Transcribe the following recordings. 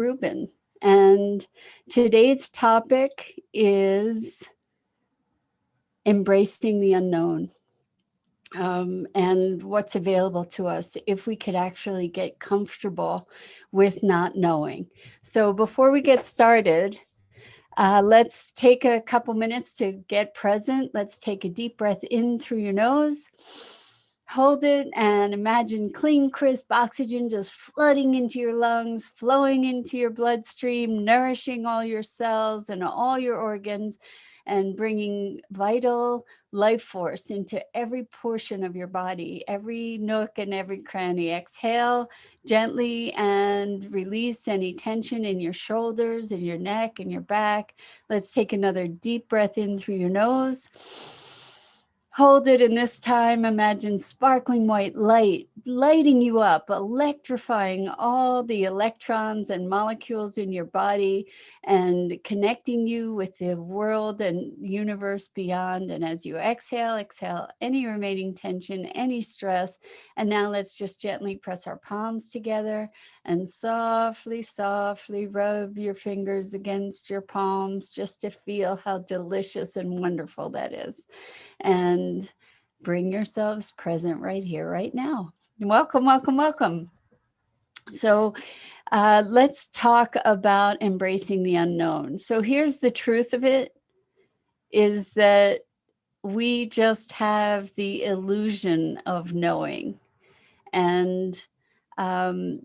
Rubin, and today's topic is embracing the unknown, and what's available to us if we could actually get comfortable with not knowing. So, before we get started, let's take a couple minutes to get present. Let's take a deep breath in through your nose. Hold it and imagine clean, crisp oxygen just flooding into your lungs, flowing into your bloodstream, nourishing all your cells and all your organs, and bringing vital life force into every portion of your body, every nook and every cranny. Exhale gently and release any tension in your shoulders, in your neck, in your back. Let's take another deep breath in through your nose. Hold it, and this time imagine sparkling white light lighting you up, electrifying all the electrons and molecules in your body and connecting you with the world and universe beyond. And as you exhale, exhale any remaining tension, any stress. And now let's just gently press our palms together and softly, softly rub your fingers against your palms just to feel how delicious and wonderful that is. And bring yourselves present right here, right now. Welcome, welcome, welcome. So, let's talk about embracing the unknown. So, here's the truth of it is that we just have the illusion of knowing. And um,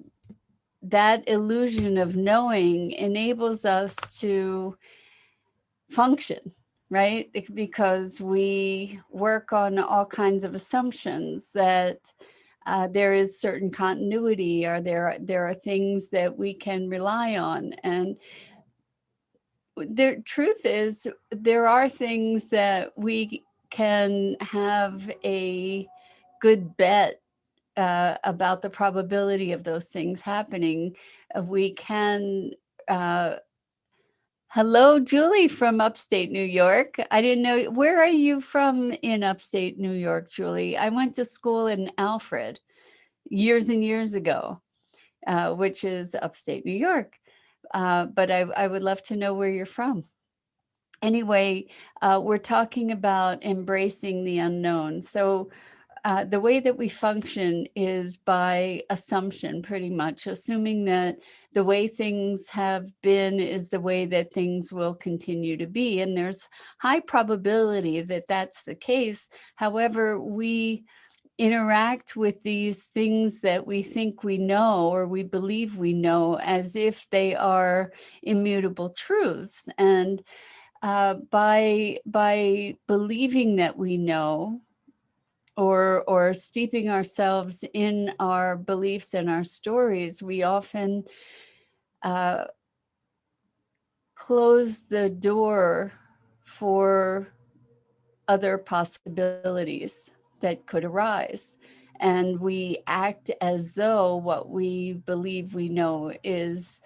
that illusion of knowing enables us to function, right? Because we work on all kinds of assumptions that there is certain continuity, or there are things that we can rely on. And the truth is, there are things that we can have a good bet about the probability of those things happening. We can uh, Hello, Julie from upstate New York. I didn't know, where are you from in upstate New York, Julie? I went to school in Alfred years and years ago, which is upstate New York. But I would love to know where you're from. Anyway, we're talking about embracing the unknown. So, the way that we function is by assumption, pretty much, assuming that the way things have been is the way that things will continue to be. And there's high probability that that's the case. However, we interact with these things that we think we know or we believe we know as if they are immutable truths. And by believing that we know, or steeping ourselves in our beliefs and our stories, we often uh, close the door for other possibilities that could arise. And we act as though what we believe we know is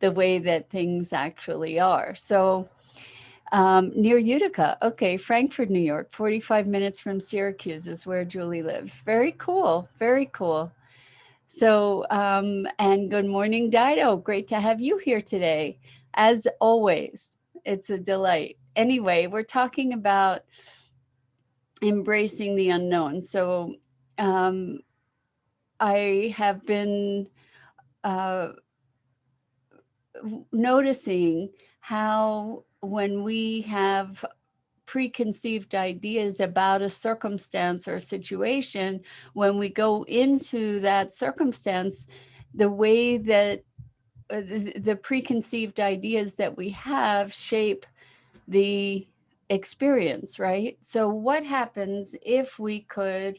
the way that things actually are. So, near Utica. Okay, Frankfort, New York, 45 minutes from Syracuse is where Julie lives. Very cool, very cool. So, and good morning, Dido. Great to have you here today. As always, it's a delight. Anyway, we're talking about embracing the unknown. So, um, I have been uh, noticing how when we have preconceived ideas about a circumstance or a situation, when we go into that circumstance, the way that the preconceived ideas that we have shape the experience, right? So, what happens if we could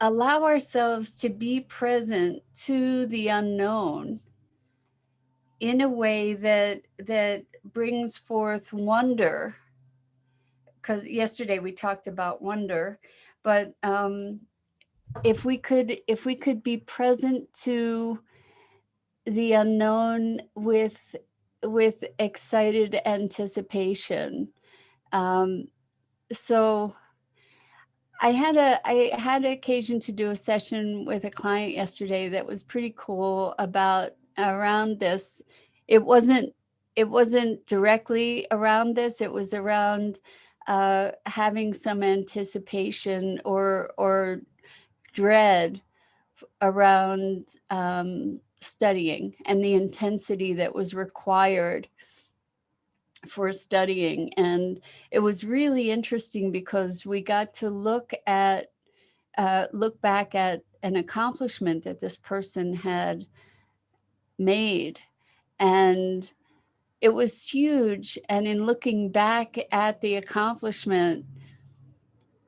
allow ourselves to be present to the unknown in a way that brings forth wonder? Because yesterday we talked about wonder, but if we could be present to the unknown with excited anticipation. um, so I had occasion to do a session with a client yesterday that was pretty cool about around this. It wasn't directly around this. It was around having some anticipation or dread around studying and the intensity that was required for studying. And it was really interesting because we got to look back at an accomplishment that this person had made. And it was huge. And in looking back at the accomplishment,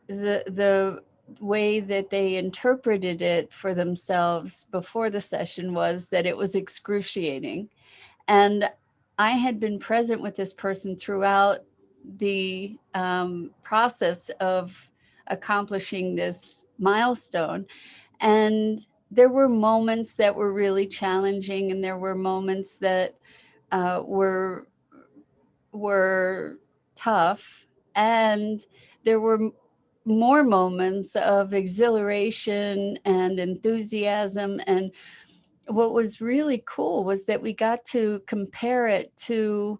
the way that they interpreted it for themselves before the session was that it was excruciating. And I had been present with this person throughout the process of accomplishing this milestone. And there were moments that were really challenging, and there were moments that were tough, and there were more moments of exhilaration and enthusiasm. And what was really cool was that we got to compare it to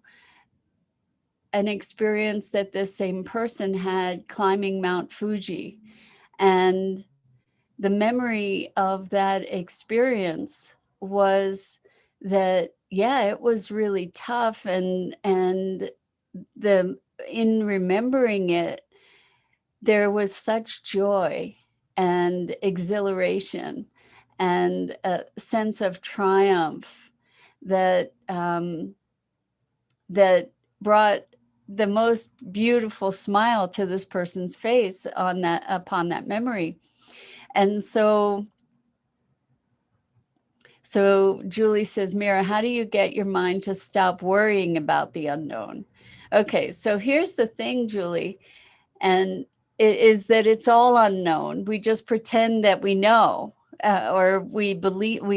an experience that this same person had climbing Mount Fuji. And the memory of that experience was that, yeah, it was really tough. And the in remembering it, there was such joy and exhilaration and a sense of triumph that that brought the most beautiful smile to this person's face upon that memory. And so Julie says, Mira, how do you get your mind to stop worrying about the unknown? Okay, so here's the thing, Julie, and it is that it's all unknown. We just pretend that we know, or we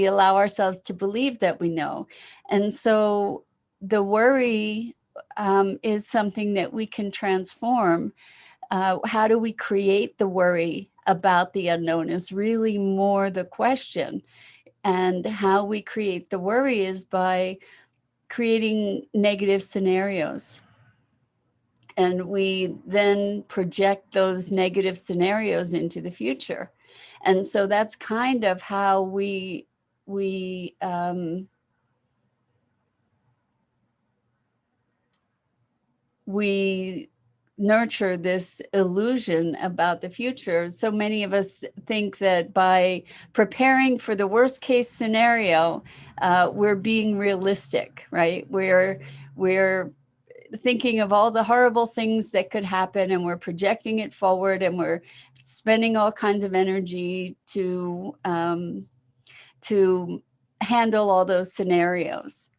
allow ourselves to believe that we know. And so the worry is something that we can transform. How do we create the worry about the unknown is really more the question. And how we create the worry is by creating negative scenarios. And we then project those negative scenarios into the future. And so that's kind of how we nurture this illusion about the future. So many of us think that by preparing for the worst case scenario, we're being realistic, right? We're thinking of all the horrible things that could happen, and we're projecting it forward, and we're spending all kinds of energy to handle all those scenarios.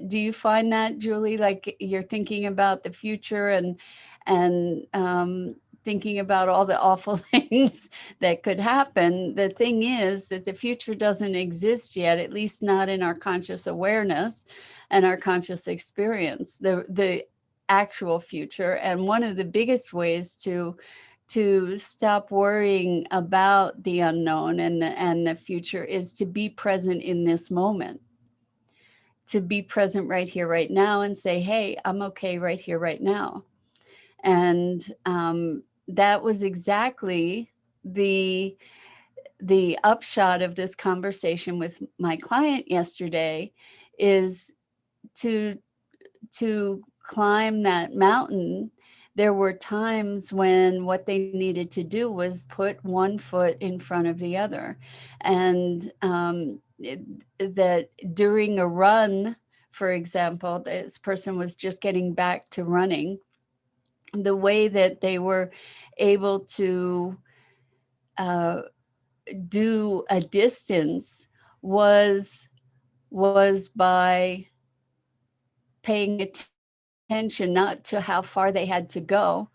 Do you find that, Julie, like you're thinking about the future and thinking about all the awful things that could happen? The thing is that the future doesn't exist yet, at least not in our conscious awareness and our conscious experience, the actual future. And one of the biggest ways to stop worrying about the unknown and the future is to be present in this moment, to be present right here, right now, and say, hey, I'm okay right here, right now. And that was exactly the upshot of this conversation with my client yesterday, is to climb that mountain. There were times when what they needed to do was put one foot in front of the other. And that during a run, for example, this person was just getting back to running. The way that they were able to do a distance was by paying attention not to how far they had to go,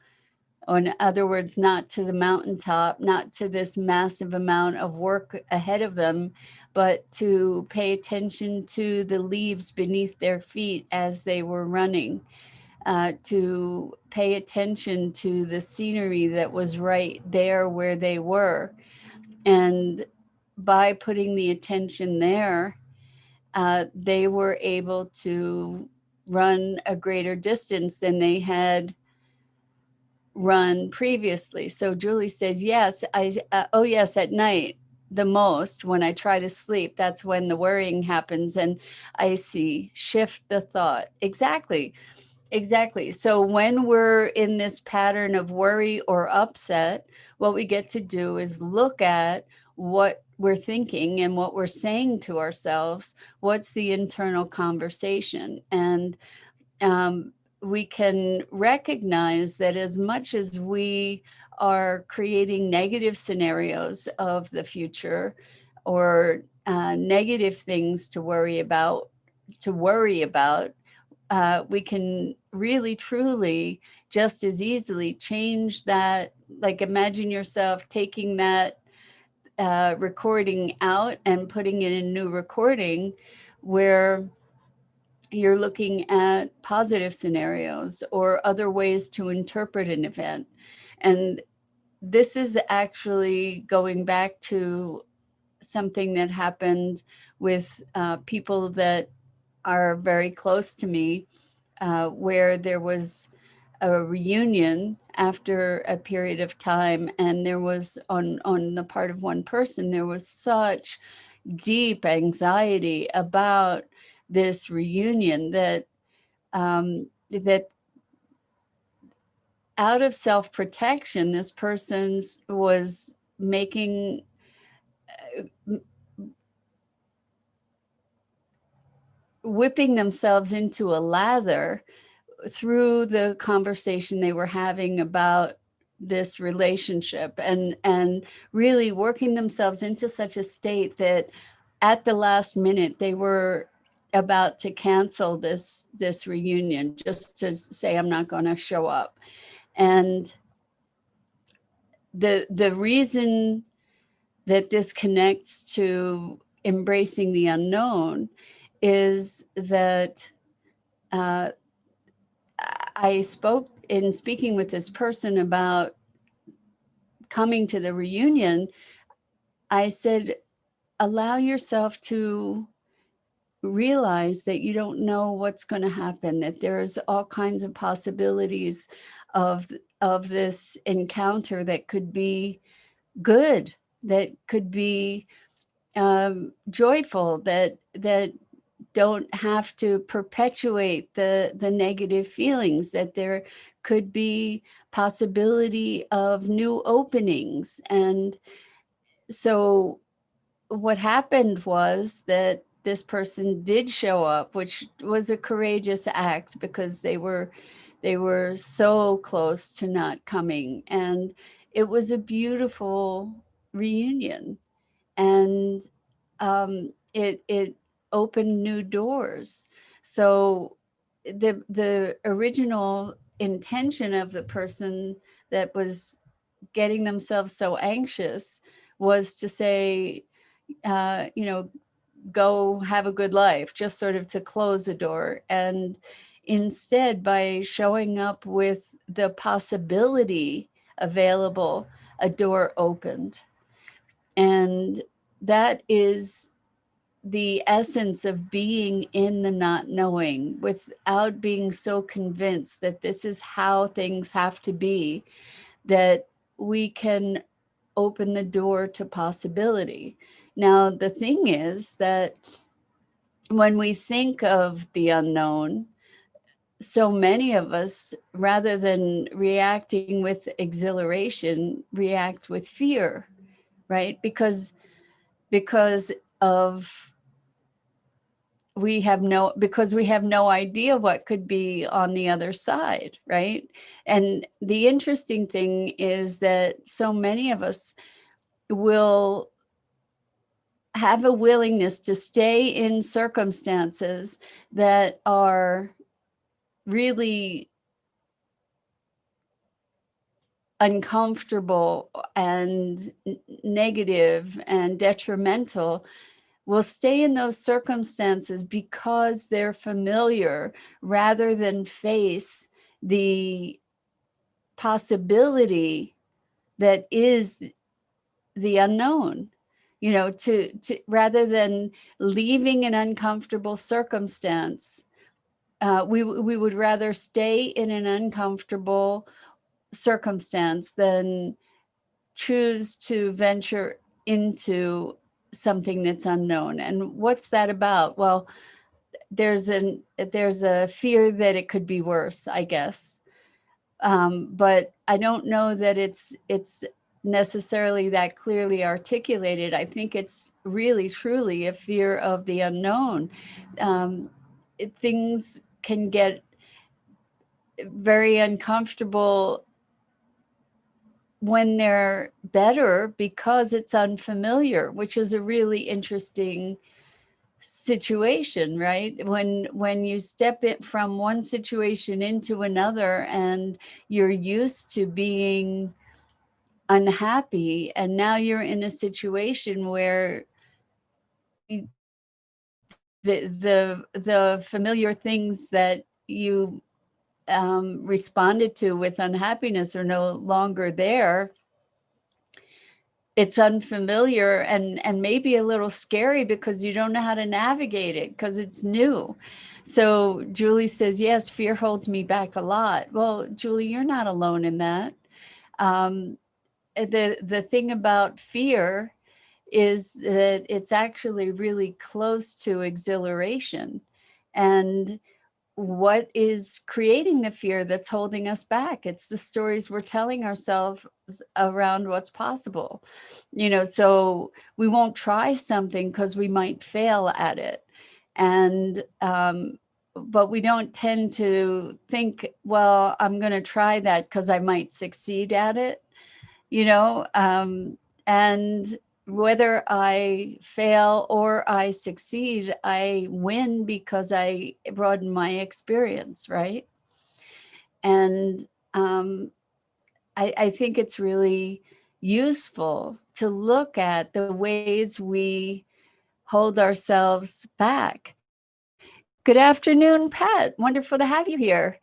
or in other words, not to the mountaintop, not to this massive amount of work ahead of them, but to pay attention to the leaves beneath their feet as they were running. to pay attention to the scenery that was right there where they were. And by putting the attention there, they were able to run a greater distance than they had run previously. So Julie says, yes, oh yes, at night, the most, when I try to sleep, that's when the worrying happens. And I see, shift the thought. Exactly. So when we're in this pattern of worry or upset, what we get to do is look at what we're thinking and what we're saying to ourselves. What's the internal conversation? And we can recognize that as much as we are creating negative scenarios of the future or negative things to worry about, we can really, truly, just as easily change that. Like, imagine yourself taking that recording out and putting in a new recording where you're looking at positive scenarios or other ways to interpret an event. And this is actually going back to something that happened with people that are very close to me, where there was a reunion after a period of time, and there was on the part of one person, there was such deep anxiety about this reunion that that out of self-protection, this person was making whipping themselves into a lather through the conversation they were having about this relationship, and really working themselves into such a state that at the last minute they were about to cancel this reunion, just to say, I'm not going to show up. And the reason that this connects to embracing the unknown is that I spoke in speaking with this person about coming to the reunion. I said, allow yourself to realize that you don't know what's going to happen, that there's all kinds of possibilities of this encounter that could be good, that could be joyful, that don't have to perpetuate the negative feelings, that there could be possibility of new openings. And so what happened was that this person did show up, which was a courageous act because they were so close to not coming. And it was a beautiful reunion. And it opened new doors. So the original intention of the person that was getting themselves so anxious was to say, go have a good life, just sort of to close a door. And instead, by showing up with the possibility available, a door opened. And that is the essence of being in the not knowing, without being so convinced that this is how things have to be, that we can open the door to possibility. Now, the thing is that when we think of the unknown, so many of us, rather than reacting with exhilaration, react with fear, right? Because of we have no idea what could be on the other side, right? And the interesting thing is that so many of us will have a willingness to stay in circumstances that are really uncomfortable and negative and detrimental. Will stay in those circumstances because they're familiar, rather than face the possibility that is the unknown, to rather than leaving an uncomfortable circumstance. We would rather stay in an uncomfortable circumstance than choose to venture into something that's unknown. And what's that about? Well, there's a fear that it could be worse, I guess. But I don't know that it's necessarily that clearly articulated. I think it's really truly a fear of the unknown. Things can get very uncomfortable when they're better because it's unfamiliar, which is a really interesting situation, right? When you step it from one situation into another and you're used to being unhappy, and now you're in a situation where the familiar things that you responded to with unhappiness are no longer there. It's unfamiliar and maybe a little scary because you don't know how to navigate it because it's new. So Julie says, yes, fear holds me back a lot. Well, Julie, you're not alone in that. The thing about fear is that it's actually really close to exhilaration. And what is creating the fear that's holding us back? It's the stories we're telling ourselves around what's possible. So we won't try something because we might fail at it. And but we don't tend to think, well, I'm going to try that because I might succeed at it. And whether I fail or I succeed, I win because I broaden my experience, right? And I think it's really useful to look at the ways we hold ourselves back. Good afternoon, Pat. Wonderful to have you here.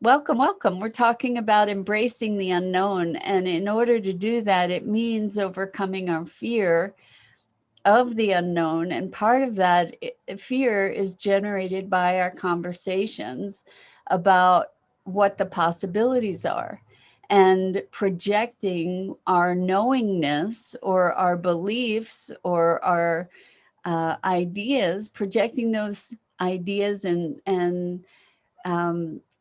Welcome. We're talking about embracing the unknown. And in order to do that, it means overcoming our fear of the unknown. And part of that fear is generated by our conversations about what the possibilities are, and projecting our knowingness or our beliefs or our ideas, projecting those ideas and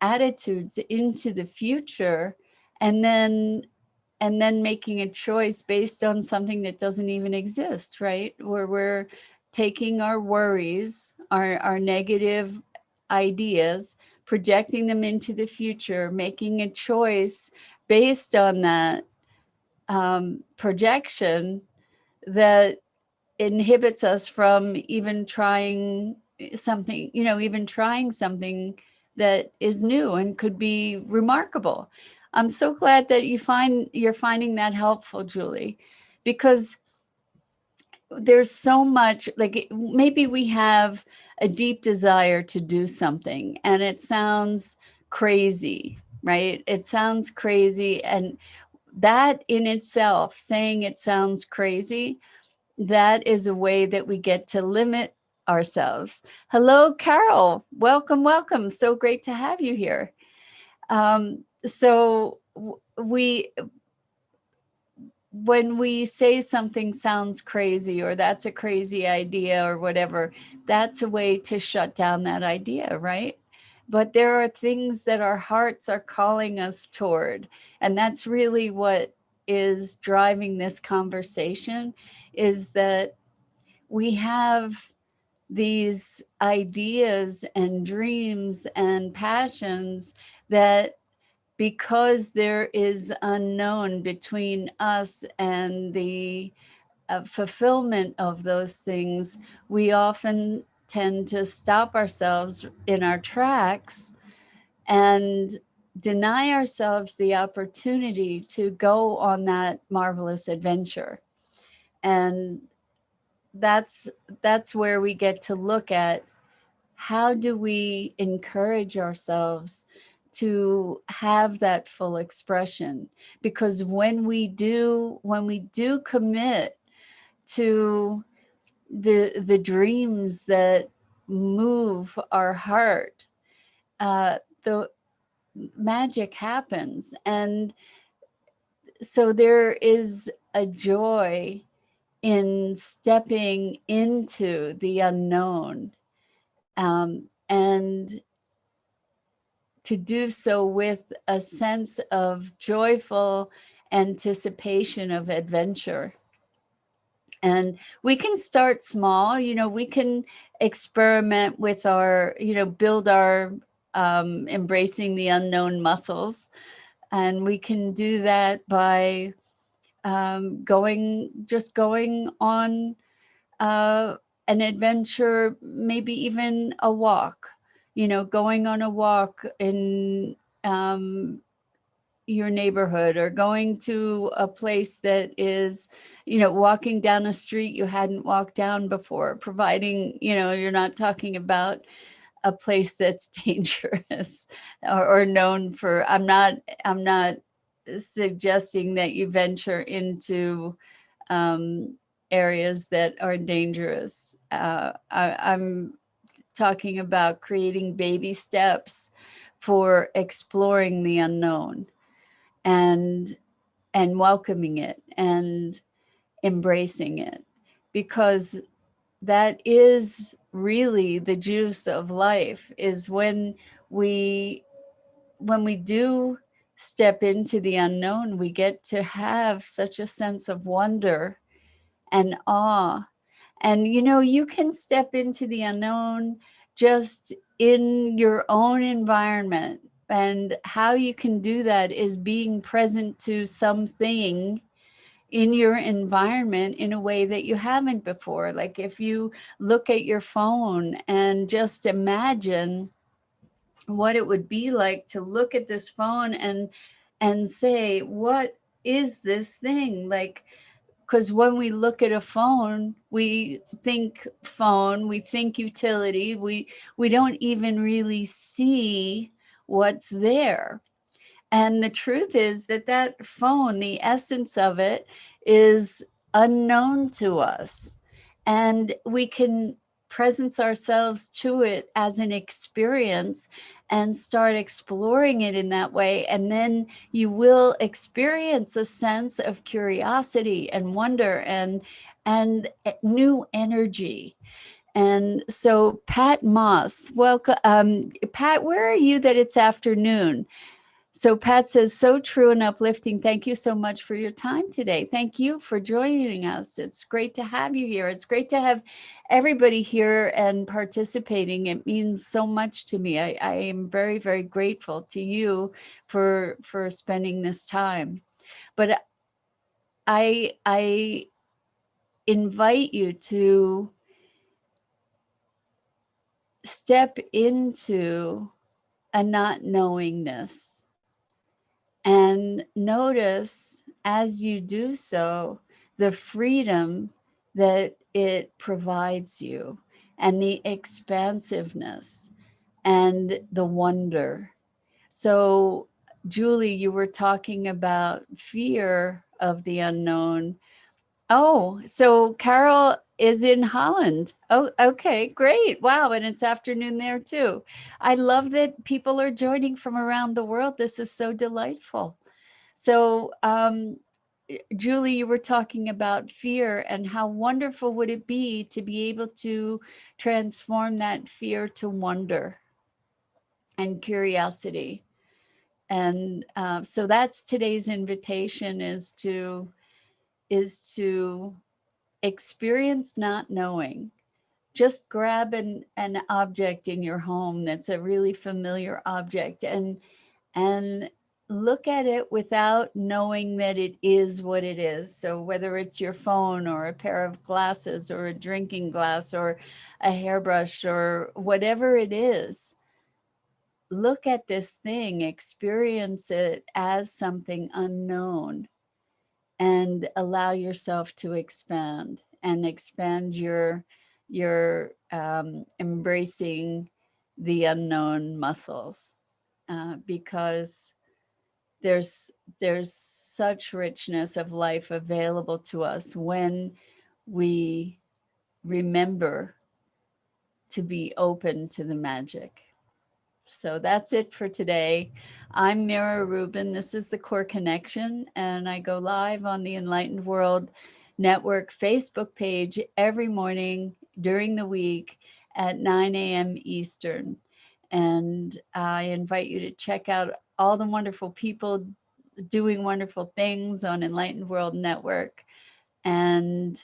attitudes into the future, and then making a choice based on something that doesn't even exist, right? Where we're taking our worries, our negative ideas, projecting them into the future, making a choice based on that projection that inhibits us from even trying something, that is new and could be remarkable. I'm so glad that you're finding that helpful, Julie, because there's so much, like, maybe we have a deep desire to do something and it sounds crazy, right? It sounds crazy. And that in itself, saying it sounds crazy, that is a way that we get to limit ourselves. Hello, Carol. Welcome. So great to have you here. So when we say something sounds crazy, or that's a crazy idea or whatever, that's a way to shut down that idea, right? But there are things that our hearts are calling us toward. And that's really what is driving this conversation, is that we have these ideas and dreams and passions that, because there is unknown between us and the fulfillment of those things, we often tend to stop ourselves in our tracks and deny ourselves the opportunity to go on that marvelous adventure. And that's where we get to look at, how do we encourage ourselves to have that full expression. Because when we do commit to the dreams that move our heart, the magic happens. And so there is a joy in stepping into the unknown, and to do so with a sense of joyful anticipation of adventure. And we can start small, we can experiment with our, build our embracing the unknown muscles. And we can do that by going on an adventure, maybe even a walk, going on a walk in your neighborhood, or going to a place that is, walking down a street you hadn't walked down before, providing, you're not talking about a place that's dangerous or known for, I'm not suggesting that you venture into areas that are dangerous. I'm talking about creating baby steps for exploring the unknown, and welcoming it and embracing it, because that is really the juice of life, is when we do step into the unknown, we get to have such a sense of wonder and awe. And you can step into the unknown just in your own environment. And how you can do that is being present to something in your environment in a way that you haven't before. Like if you look at your phone and just imagine what it would be like to look at this phone and say, what is this thing? Like, because when we look at a phone, we think utility. We don't even really see what's there. And the truth is that phone, the essence of it, is unknown to us. And we can presence ourselves to it as an experience and start exploring it in that way. And then you will experience a sense of curiosity and wonder and new energy. And so Pat Moss, welcome. Pat, where are you that it's afternoon? So Pat says, so true and uplifting. Thank you so much for your time today. Thank you for joining us. It's great to have you here. It's great to have everybody here and participating. It means so much to me. I am very, very grateful to you for spending this time. But I invite you to step into a not knowingness. And notice as you do so, the freedom that it provides you, and the expansiveness and the wonder. So, Julie, you were talking about fear of the unknown. Oh, so Carol is in Holland. Oh, okay, great. Wow. And it's afternoon there too. I love that people are joining from around the world. This is so delightful. So, Julie, you were talking about fear, and how wonderful would it be to be able to transform that fear to wonder and curiosity. And so that's today's invitation, is to experience not knowing. Just grab an object in your home that's a really familiar object, and look at it without knowing that it is what it is. So whether it's your phone or a pair of glasses or a drinking glass or a hairbrush or whatever it is, look at this thing, experience it as something unknown, and allow yourself to expand your embracing the unknown muscles. because there's there's such richness of life available to us when we remember to be open to the magic. So that's it for today. I'm Mira Rubin. This is the Core Connection, and I go live on the Enlightened World Network Facebook page every morning during the week at 9 a.m. Eastern. And I invite you to check out all the wonderful people doing wonderful things on Enlightened World Network. And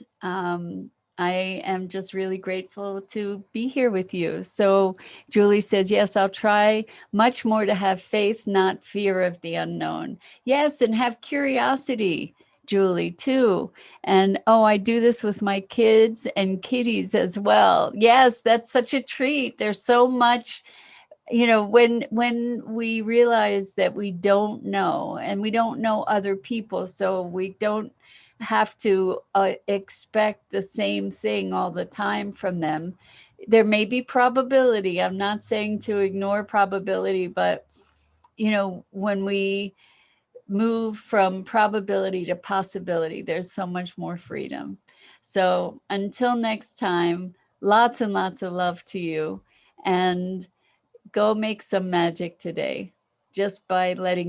I am just really grateful to be here with you. So Julie says, yes, I'll try much more to have faith, not fear of the unknown. Yes, and have curiosity, Julie, too. And oh, I do this with my kids and kitties as well. Yes, that's such a treat. There's so much, when we realize that we don't know, and we don't know other people, so we don't have to expect the same thing all the time from them. There may be probability. I'm not saying to ignore probability, but when we move from probability to possibility, there's so much more freedom. So until next time, lots and lots of love to you, and go make some magic today just by letting